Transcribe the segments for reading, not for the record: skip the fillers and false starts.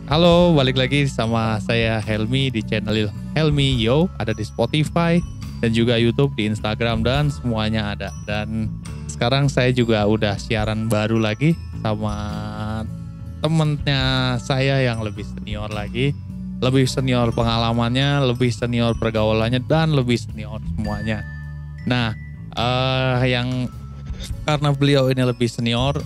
Halo, balik lagi sama saya Helmi di channel Helmi Yo, ada di Spotify dan juga YouTube, di Instagram dan semuanya ada. Dan sekarang saya juga udah siaran baru lagi sama temennya saya yang lebih senior lagi, lebih senior pengalamannya, lebih senior pergaulannya dan lebih senior semuanya. Nah, yang karena beliau ini lebih senior,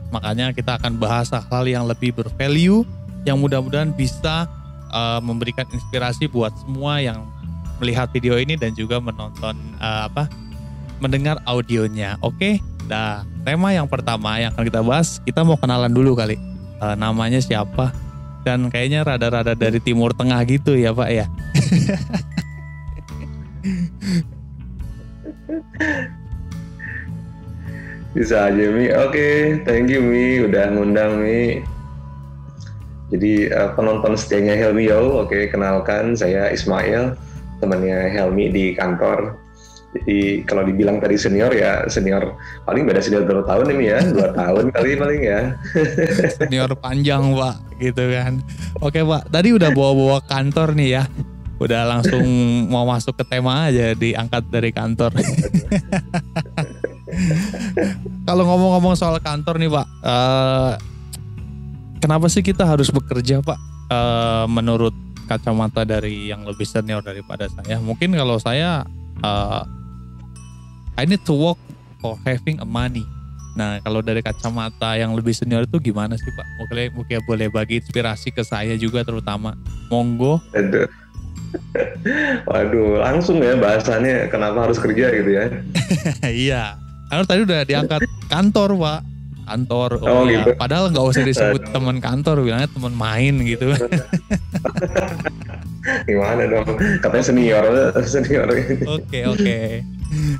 makanya kita akan bahas hal yang lebih bervalue yang mudah-mudahan bisa memberikan inspirasi buat semua yang melihat video ini dan juga menonton mendengar audionya. Oke? Nah, tema yang pertama yang akan kita bahas, kita mau kenalan dulu kali. Namanya siapa? Dan kayaknya rada-rada dari Timur Tengah gitu ya, Pak ya. Bisa aja Mi. Oke, thank you Mi udah ngundang Mi. Jadi penonton setianya Helmi Yo. Oke, kenalkan saya Ismail, temannya Helmi di kantor. Jadi kalau dibilang tadi senior ya senior, paling beda senior berapa tahun nih Mi ya? 2 tahun kali paling ya. Senior panjang Pak gitu kan. Oke Pak, tadi udah bawa-bawa kantor nih ya. Udah langsung mau masuk ke tema aja, diangkat dari kantor. Kalau ngomong-ngomong soal kantor nih Pak, kenapa sih kita harus bekerja Pak? Menurut kacamata dari yang lebih senior daripada saya, mungkin kalau saya I need to work for having a money. Nah kalau dari kacamata yang lebih senior itu gimana sih Pak? Mungkin boleh bagi inspirasi ke saya juga terutama. Monggo. Waduh, langsung ya bahasannya kenapa harus kerja gitu ya. Iya, karena tadi udah diangkat kantor Pak. Kantor, ya. Gitu. Padahal nggak usah disebut teman kantor, bilangnya teman main gitu. Gimana dong? Katanya senior. Oke.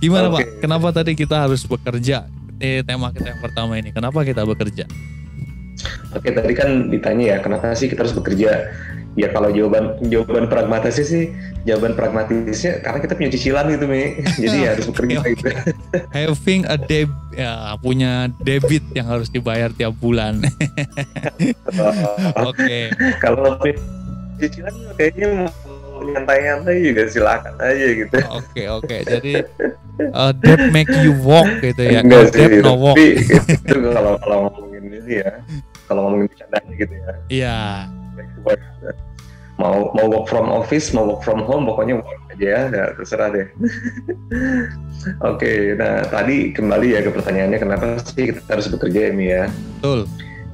Gimana Pak? Kenapa tadi kita harus bekerja? Tema kita yang pertama ini, kenapa kita bekerja? Oke, tadi kan ditanya ya, kenapa sih kita harus bekerja? Ya kalau jawaban pragmatisnya karena kita punya cicilan gitu Mi. Jadi ya harus bekerja gitu. Having a punya debit yang harus dibayar tiap bulan. Oke. Kalau cicilan kayaknya mau nyantai-nyantai juga silakan aja gitu. Oke. Jadi debt make you walk gitu ya. Enggak debt sih, no walk. Itu kalau ngomongin ini ya, kalau ngomongin bercandanya gitu ya. Iya. Mau work from office, mau work from home, pokoknya work aja ya, terserah deh. Oke, nah tadi kembali ya ke pertanyaannya, kenapa sih kita harus bekerja ini ya? Betul.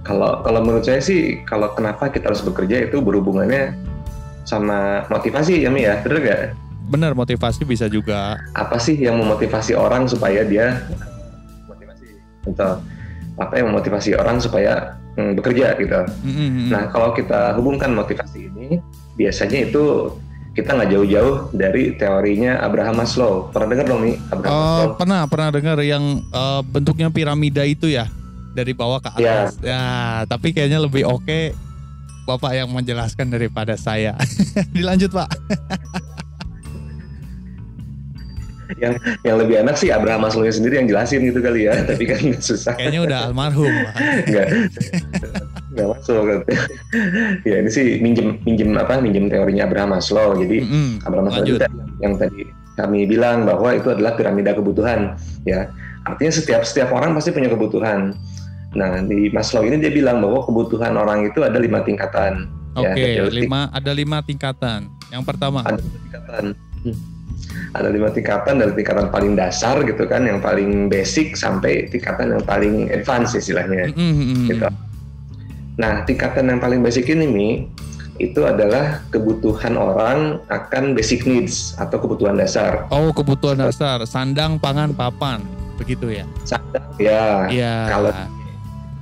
Kalau menurut saya sih, kalau kenapa kita harus bekerja itu berhubungannya sama motivasi ya Mi ya, bener nggak? Benar, motivasi bisa juga. Apa sih yang memotivasi orang supaya dia atau apa yang memotivasi orang supaya bekerja gitu. Nah kalau kita hubungkan motivasi ini, biasanya itu kita nggak jauh-jauh dari teorinya Abraham Maslow. Pernah dengar dong nih Abraham Maslow? Pernah dengar yang bentuknya piramida itu ya, dari bawah ke atas. Ya, tapi kayaknya lebih oke Bapak yang menjelaskan daripada saya. Dilanjut Pak. yang lebih enak sih Abraham Maslow sendiri yang jelasin gitu kali ya, tapi kan susah. Kayaknya udah almarhum. Nggak masuk. Ya ini sih minjem teorinya Abraham Maslow. Jadi Abraham Maslow itu yang tadi kami bilang bahwa itu adalah piramida kebutuhan ya. Artinya setiap orang pasti punya kebutuhan. Nah di Maslow ini dia bilang bahwa kebutuhan orang itu ada 5 tingkatan. Oke, ada 5 tingkatan. Yang pertama ada 5 tingkatan, dari tingkatan paling dasar gitu kan, yang paling basic sampai tingkatan yang paling advance istilahnya. Gitu. Nah tingkatan yang paling basic ini Mi, itu adalah kebutuhan orang akan basic needs atau kebutuhan dasar. Oh, kebutuhan dasar, sandang, pangan, papan, begitu ya? Sandang ya.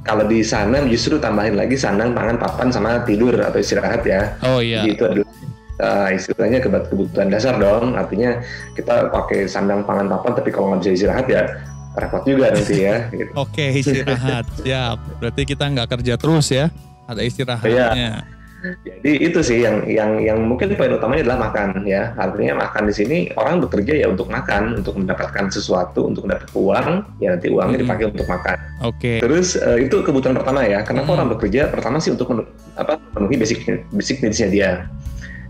Kalau di sana justru tambahin lagi sandang, pangan, papan sama tidur atau istirahat ya. Oh iya. Jadi itu adalah istilahnya kebutuhan dasar dong. Artinya kita pakai sandang, pangan, papan, tapi kalau nggak bisa istirahat ya repot juga nanti ya. Gitu. Oke, istirahat. Siap. Berarti kita nggak kerja terus ya? Ada istirahatnya. Jadi itu sih yang mungkin poin utamanya adalah makan ya. Artinya makan di sini orang bekerja ya untuk makan, untuk mendapatkan sesuatu, untuk mendapat uang, ya nanti uangnya dipakai untuk makan. Oke. Terus itu kebutuhan pertama ya. Kenapa orang bekerja? Pertama sih untuk memenuhi basic needs-nya dia.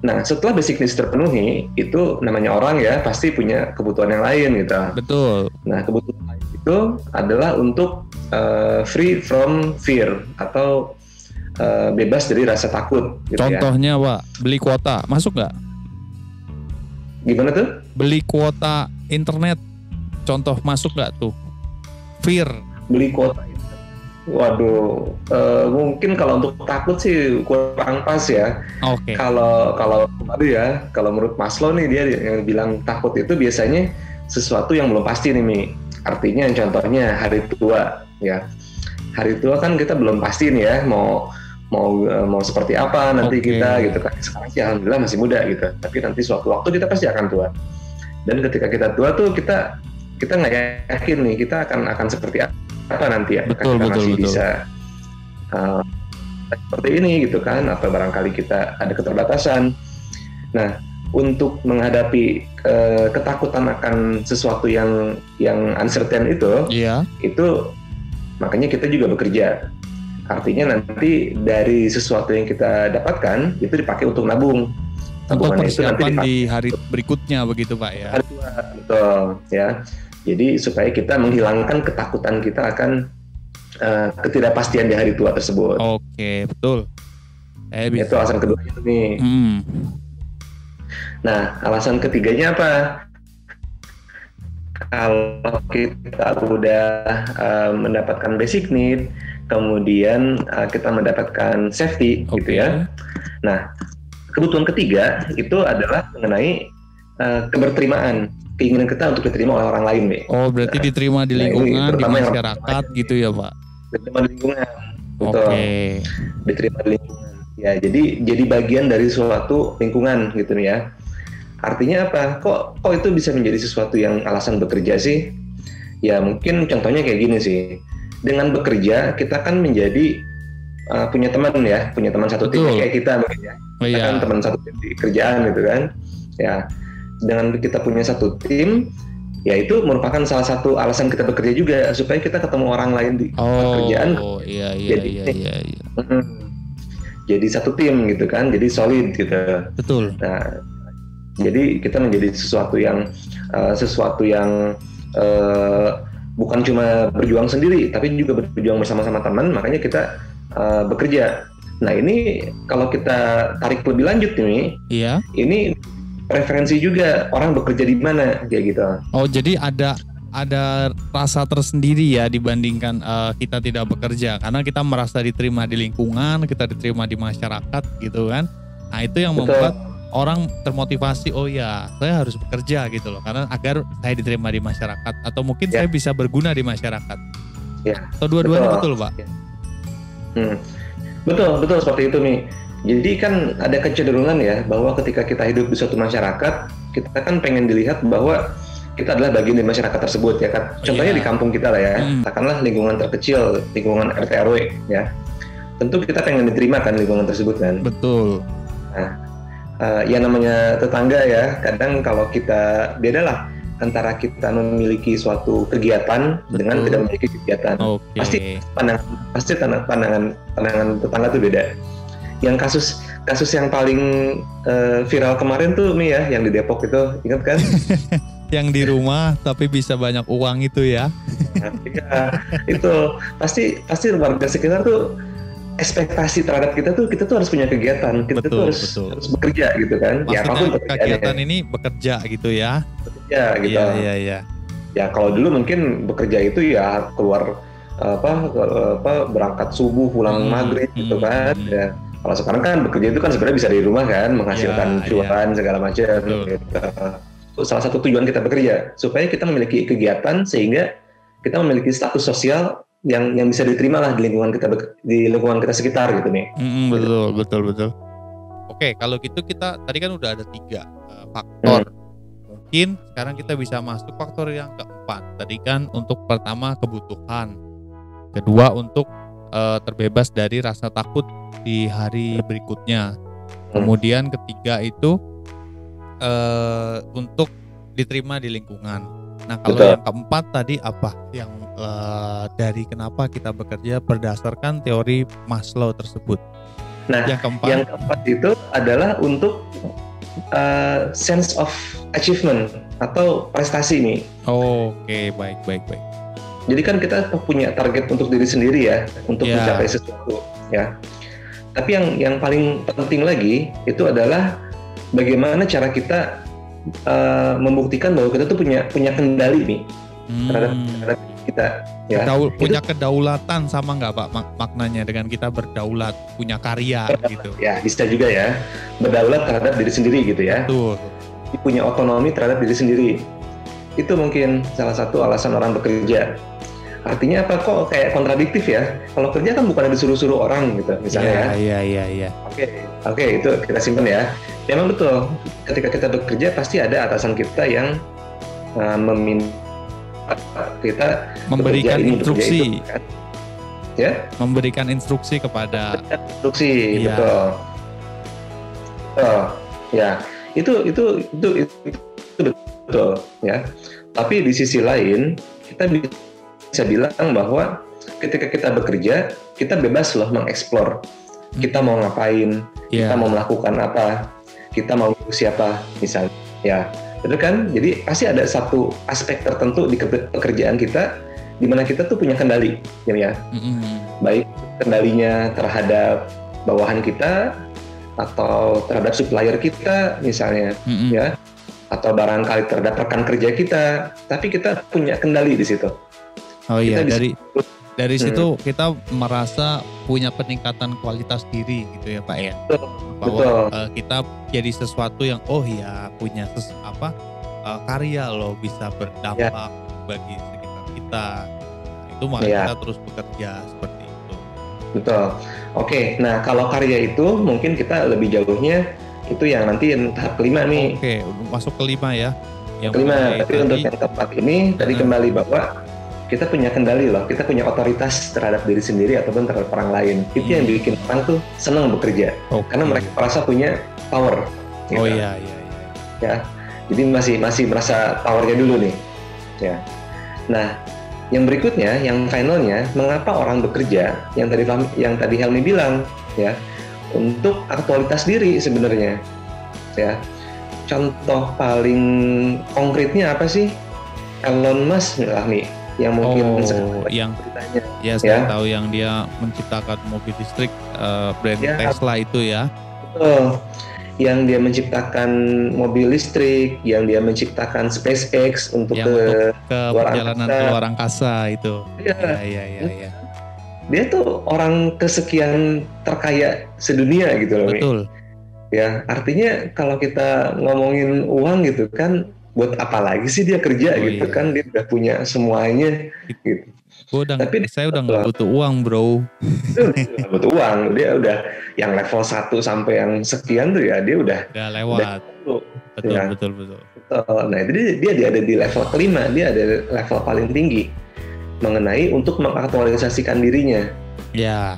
Nah, setelah basic needs terpenuhi, itu namanya orang ya pasti punya kebutuhan yang lain gitu. Betul. Nah, kebutuhan lain itu adalah untuk free from fear atau bebas dari rasa takut. Gitu. Contohnya Pak, beli kuota, masuk nggak? Gimana tuh? Beli kuota internet, contoh masuk nggak tuh? Fear. Beli kuota. Waduh, mungkin kalau untuk takut sih kurang pas ya. Oke. Kalau ya, kalau menurut Maslow nih dia yang bilang takut itu biasanya sesuatu yang belum pasti nih Mi. Artinya contohnya hari tua ya. Hari tua kan kita belum pasti nih ya mau seperti apa nanti kita gitu kan. Sekarang sih alhamdulillah masih muda gitu. Tapi nanti suatu waktu kita pasti akan tua. Dan ketika kita tua tuh kita nggak yakin nih kita akan seperti apa nanti ya. Betul, kita masih bisa seperti ini gitu kan. Atau barangkali kita ada keterbatasan. Nah, untuk menghadapi ketakutan akan sesuatu yang uncertain itu, itu makanya kita juga bekerja. Artinya nanti dari sesuatu yang kita dapatkan itu dipakai untuk nabung. Untuk persiapan di hari berikutnya begitu Pak ya. Betul ya. Jadi supaya kita menghilangkan ketakutan kita akan ketidakpastian di hari tua tersebut. Oke, betul. Itu alasan kedua itu nih. Nah, alasan ketiganya apa? Kalau kita udah mendapatkan basic need, kemudian kita mendapatkan safety, gitu ya. Nah, kebutuhan ketiga itu adalah mengenai keberterimaan, keinginan kita untuk diterima oleh orang lain, nih. Oh, berarti diterima di lingkungan, di masyarakat, gitu ya, Pak? Diterima di lingkungan, betul. Diterima di lingkungan. Ya, jadi bagian dari suatu lingkungan, gitu nih ya. Artinya apa? Kok itu bisa menjadi sesuatu yang alasan bekerja sih? Ya mungkin contohnya kayak gini sih. Dengan bekerja kita kan menjadi punya teman ya, punya teman satu tim kayak kita mungkin ya. Kita kan teman satu tim di kerjaan gitu kan. Ya, dengan kita punya satu tim, ya itu merupakan salah satu alasan kita bekerja juga supaya kita ketemu orang lain di pekerjaan. Iya. Jadi satu tim gitu kan, jadi solid gitu. Betul. Nah, jadi kita menjadi sesuatu yang bukan cuma berjuang sendiri, tapi juga berjuang bersama-sama teman. Makanya kita bekerja. Nah ini kalau kita tarik lebih lanjut nih, ini preferensi juga orang bekerja di mana kayak gitu. Oh jadi ada rasa tersendiri ya dibandingkan kita tidak bekerja, karena kita merasa diterima di lingkungan, kita diterima di masyarakat gitu kan. Nah itu yang membuat orang termotivasi, oh ya saya harus bekerja gitu loh, karena agar saya diterima di masyarakat atau mungkin saya bisa berguna di masyarakat. Ya. Atau dua-duanya betul Pak? Betul seperti itu nih. Jadi kan ada kecenderungan ya bahwa ketika kita hidup di suatu masyarakat, kita kan pengen dilihat bahwa kita adalah bagian dari masyarakat tersebut ya kan. Contohnya di kampung kita lah ya, katakanlah lingkungan terkecil, lingkungan RT RW ya. Tentu kita pengen diterima kan lingkungan tersebut kan. Betul. Nah, ya namanya tetangga ya, kadang kalau kita bedalah antara kita memiliki suatu kegiatan dengan tidak memiliki kegiatan. Pasti pandangan tetangga itu beda. Yang kasus yang paling viral kemarin tuh Mi ya, yang di Depok itu, ingat kan? Yang di rumah tapi bisa banyak uang itu ya. Iya, itu pasti warga sekitar tuh ekspektasi terhadap kita tuh harus punya kegiatan, kita tuh harus bekerja gitu kan. Maksudnya ya apapun kegiatan ini bekerja gitu ya. Bekerja gitu. Iya. Ya kalau dulu mungkin bekerja itu ya keluar berangkat subuh pulang maghrib gitu kan. Ya kalau sekarang kan bekerja itu kan sebenarnya bisa dari rumah kan, menghasilkan cuan segala macam gitu. Salah satu tujuan kita bekerja supaya kita memiliki kegiatan sehingga kita memiliki status sosial yang bisa diterima lah di lingkungan kita sekitar gitu nih. Betul. Oke, kalau gitu kita tadi kan udah ada 3 faktor. Mungkin sekarang kita bisa masuk faktor yang keempat. Tadi kan untuk pertama kebutuhan, kedua untuk terbebas dari rasa takut di hari berikutnya. Kemudian ketiga itu untuk diterima di lingkungan. Nah kalau yang keempat tadi apa yang dari kenapa kita bekerja berdasarkan teori Maslow tersebut? Nah yang keempat itu adalah untuk sense of achievement atau prestasi nih. Oke, baik. Jadi kan kita punya target untuk diri sendiri ya, untuk mencapai sesuatu ya. Tapi yang paling penting lagi itu adalah bagaimana cara kita membuktikan bahwa kita tuh punya kendali nih terhadap kita. Ya. Punya kedaulatan sama nggak Pak maknanya dengan kita berdaulat, punya karya gitu? Ya bisa juga ya, berdaulat terhadap diri sendiri gitu ya. Betul. Punya otonomi terhadap diri sendiri. Itu mungkin salah satu alasan orang bekerja. Artinya apa, kok kayak kontradiktif ya? Kalau kerja kan bukan disuruh-suruh orang gitu misalnya ya. Iya. Oke, itu kita simpan ya. Memang betul. Ketika kita bekerja pasti ada atasan kita yang meminta kita memberikan instruksi. Itu, kan? Ya? Memberikan instruksi kepada. Instruksi, betul. Ya, itu betul ya. Tapi di sisi lain kita bisa bilang bahwa ketika kita bekerja, kita bebas loh mengeksplor. Kita mau ngapain, kita mau melakukan apa, kita mau siapa misalnya. Ya, betul kan? Jadi pasti ada satu aspek tertentu di pekerjaan kita di mana kita tuh punya kendali, ya. Baik kendalinya terhadap bawahan kita atau terhadap supplier kita misalnya, ya. Atau barangkali terhadap rekan kerja kita, tapi kita punya kendali di situ. Oh iya, dari situ kita merasa punya peningkatan kualitas diri gitu ya Pak ya. Bahwa kita jadi sesuatu yang punya karya loh, bisa berdampak bagi sekitar kita. Itu makanya kita terus bekerja seperti itu. Betul. Oke, nah kalau karya itu mungkin kita lebih jauhnya itu yang nanti tahap kelima nih. Oke, masuk kelima ya. Yang kelima, tapi untuk yang keempat ini tadi kembali bahwa kita punya kendali loh, kita punya otoritas terhadap diri sendiri ataupun terhadap orang lain. Itu yang bikin orang tuh senang bekerja, karena mereka merasa punya power. Gitu. Oh iya. Ya, jadi masih merasa powernya dulu nih. Ya. Nah, yang berikutnya, yang finalnya, mengapa orang bekerja? Yang tadi Helmi bilang, ya, untuk aktualitas diri sebenarnya. Ya, contoh paling konkretnya apa sih? Elon Musk nih. Yang mungkin saya tahu yang dia menciptakan mobil listrik brand Tesla itu ya. Betul. Yang dia menciptakan mobil listrik, yang dia menciptakan SpaceX untuk ke perjalanan ke luar angkasa itu. Iya. Dia tuh orang kesekian terkaya sedunia gitu loh. Betul. Ya, artinya kalau kita ngomongin uang gitu kan, buat apa lagi sih dia kerja gitu kan, dia udah punya semuanya gitu. Saya udah nggak butuh uang bro. Nggak butuh uang, dia udah yang level 1 sampai yang sekian tuh ya dia udah lewat. Betul. Nah itu dia ada di level kelima, dia ada level paling tinggi mengenai untuk mengaktualisasikan dirinya. Ya.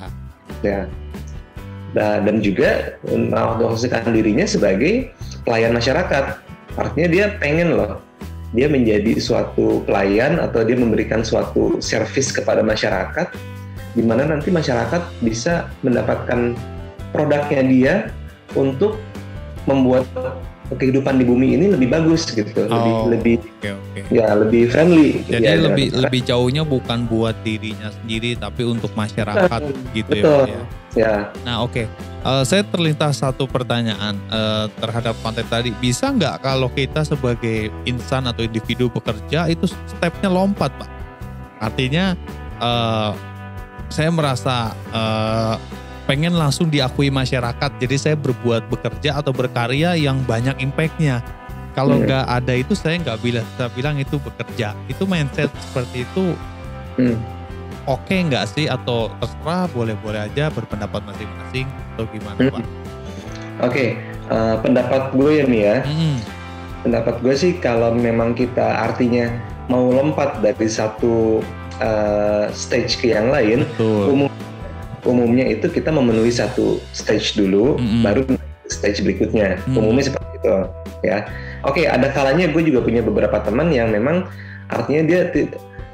Dan juga mengaktualisasikan dirinya sebagai pelayan masyarakat. Artinya dia pengen loh, dia menjadi suatu pelayan atau dia memberikan suatu servis kepada masyarakat, di mana nanti masyarakat bisa mendapatkan produknya dia untuk membuat kehidupan di bumi ini lebih bagus gitu, lebih friendly. Jadi lebih jauhnya bukan buat dirinya sendiri, tapi untuk masyarakat gitu. Betul. Ya. Nah saya terlintas satu pertanyaan terhadap konten tadi. Bisa nggak kalau kita sebagai insan atau individu bekerja itu stepnya lompat Pak? Artinya saya merasa pengen langsung diakui masyarakat, jadi saya bekerja atau berkarya yang banyak impact-nya. Kalau nggak ada itu saya nggak bisa bilang itu bekerja. Itu mindset seperti itu oke nggak sih, atau terserah, boleh-boleh aja berpendapat masing-masing atau gimana Pak? Oke, pendapat gue ya Mia ya. Pendapat gue sih kalau memang kita artinya mau lompat dari satu stage ke yang lain, umumnya umumnya itu kita memenuhi satu stage dulu, baru stage berikutnya. Umumnya seperti itu, ya. Oke, ada kalanya gue juga punya beberapa teman yang memang artinya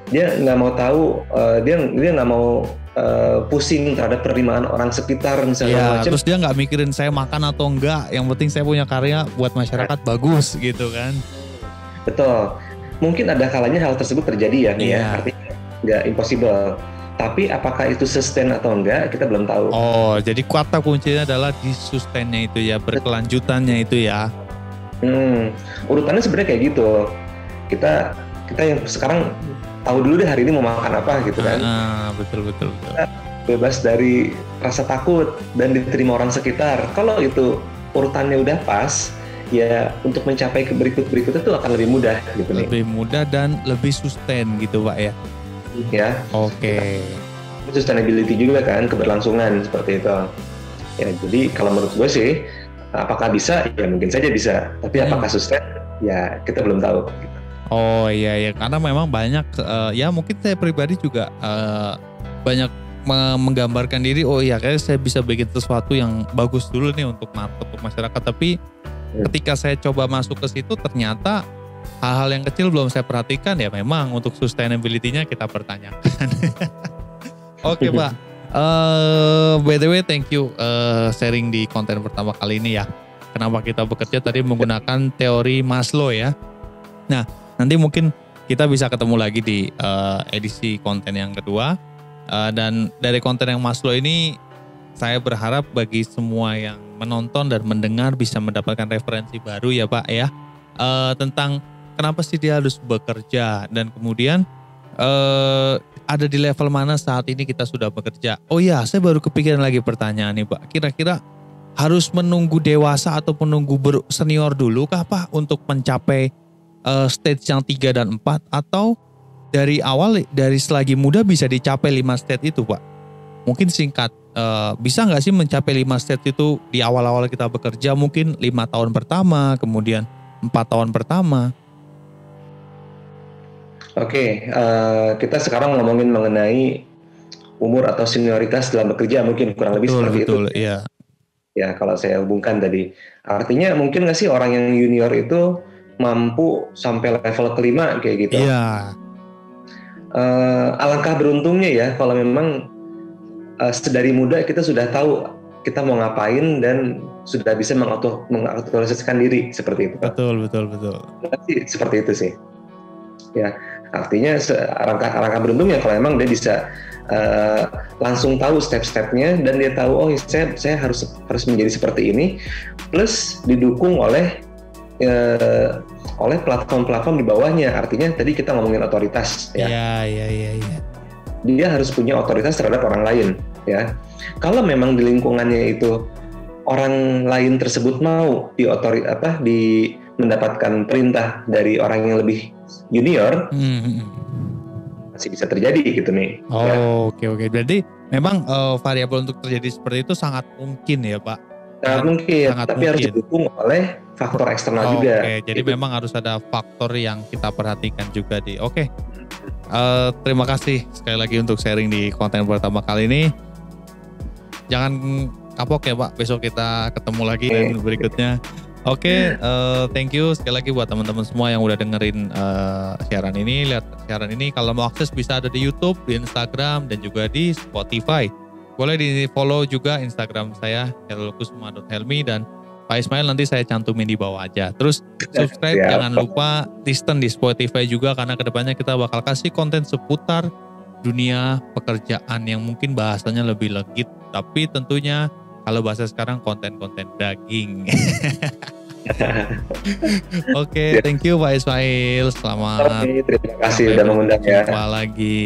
dia nggak mau tahu, dia nggak mau pusing terhadap penerimaan orang sekitar misalnya. Terus dia nggak mikirin saya makan atau enggak, yang penting saya punya karya buat masyarakat bagus gitu kan. Betul. Mungkin ada kalanya hal tersebut terjadi ya, artinya nggak impossible. Tapi apakah itu sustain atau enggak, kita belum tahu. Oh, jadi kata kuncinya adalah di sustainnya itu ya, berkelanjutannya itu ya. Urutannya sebenarnya kayak gitu. Kita yang sekarang tahu dulu deh hari ini mau makan apa gitu kan. Betul. Kita bebas dari rasa takut dan diterima orang sekitar. Kalau itu urutannya udah pas, ya untuk mencapai ke berikutnya itu akan lebih mudah gitu nih. Lebih mudah dan lebih sustain gitu Pak ya. Ya. Oke. Sustainability juga kan, keberlangsungan seperti itu. Ya, jadi kalau menurut gue sih, apakah bisa? Ya mungkin saja bisa. Tapi apakah sustain? Ya kita belum tahu. Oh iya, karena memang banyak, ya mungkin saya pribadi juga banyak menggambarkan diri, oh iya kayaknya saya bisa bikin sesuatu yang bagus dulu nih untuk masyarakat. Tapi ketika saya coba masuk ke situ ternyata hal-hal yang kecil belum saya perhatikan, ya memang untuk sustainability-nya kita pertanyakan. Oke Pak, by the way thank you sharing di konten pertama kali ini ya. Kenapa kita bekerja tadi menggunakan teori Maslow ya. Nah nanti mungkin kita bisa ketemu lagi di edisi konten yang kedua. Dan dari konten yang Maslow ini saya berharap bagi semua yang menonton dan mendengar bisa mendapatkan referensi baru ya Pak ya. Tentang kenapa sih dia harus bekerja dan kemudian ada di level mana saat ini kita sudah bekerja. Oh ya, saya baru kepikiran lagi pertanyaan nih Pak. Kira-kira harus menunggu dewasa atau menunggu senior dulu kah Pak untuk mencapai stage yang 3 dan 4 atau dari awal dari selagi muda bisa dicapai 5 stage itu Pak? Mungkin singkat, bisa nggak sih mencapai 5 stage itu di awal-awal kita bekerja, mungkin 5 tahun pertama, kemudian 4 tahun pertama? Oke, kita sekarang ngomongin mengenai umur atau senioritas dalam bekerja, mungkin kurang lebih seperti itu. Iya. Ya, kalau saya hubungkan tadi. Artinya mungkin nggak sih orang yang junior itu mampu sampai level kelima kayak gitu? Iya. Alangkah beruntungnya ya kalau memang sedari muda kita sudah tahu kita mau ngapain dan sudah bisa mengaktualisasikan diri seperti itu. Betul. Seperti itu sih. Ya, artinya alangkah beruntungnya kalau memang dia bisa langsung tahu step-stepnya dan dia tahu oh saya harus menjadi seperti ini, plus didukung oleh platform-platform di bawahnya. Artinya tadi kita ngomongin otoritas ya. Iya. Dia harus punya otoritas terhadap orang lain ya. Kalau memang di lingkungannya itu orang lain tersebut mau mendapatkan perintah dari orang yang lebih junior, masih bisa terjadi gitu nih. Oke. Berarti memang variabel untuk terjadi seperti itu sangat mungkin ya Pak? Sangat mungkin, tapi harus didukung oleh faktor eksternal juga. Oke, jadi memang harus ada faktor yang kita perhatikan juga di. Oke. Terima kasih sekali lagi untuk sharing di konten pertama kali ini. Jangan kapok ya Pak, besok kita ketemu lagi dan berikutnya. Oke, thank you sekali lagi buat teman-teman semua yang udah dengerin siaran ini. Lihat siaran ini, kalau mau akses bisa ada di YouTube, di Instagram, dan juga di Spotify. Boleh di follow juga Instagram saya, helkusuma.helmi, dan Pak Ismail nanti saya cantumin di bawah aja. Terus subscribe, jangan lupa listen di Spotify juga, karena kedepannya kita bakal kasih konten seputar dunia pekerjaan yang mungkin bahasanya lebih legit, tapi tentunya kalau bahasa sekarang konten-konten daging. Oke, thank you Pak Ismail. Selamat. Terima kasih sudah mengundang ya. Sampai lagi.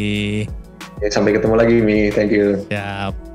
Sampai ketemu lagi Mi, thank you. Siap.